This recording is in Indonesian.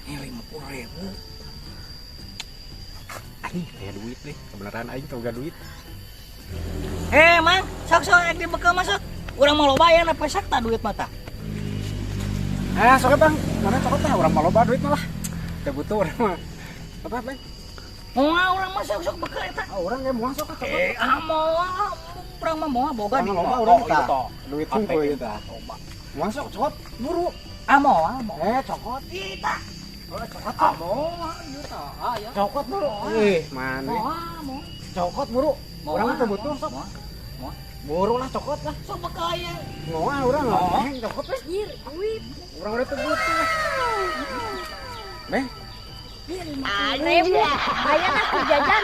Ini 50.000. Aing aya duit deh. Kebenaran aing teu duit. Mang, sok ek dibekal masuk. Urang mau loba aya na pesak tak duit mata. Sok Bang. Mana sok teh urang mah loba duit malah. Teu butuh urang mah. Apa, Bang? Moal urang mah sok bekal eta. Urang ge moal sok ka. Moal. Urang mah moal boga di loba urang eta. Duit hungkul eta. Moal sok cokot buru. Moal. Cokot. Kita. Cokot. Moal ieu tah. Aya. Cokot buru. Mana? Moal. Cokot buru. Urang teu butuh sok. Buru lah cokot lah. Sok bekal aya. Moal urang cokot weh. Ieu duit. Urang udah teu butuh. Beh. Rem, ayo nak jajan.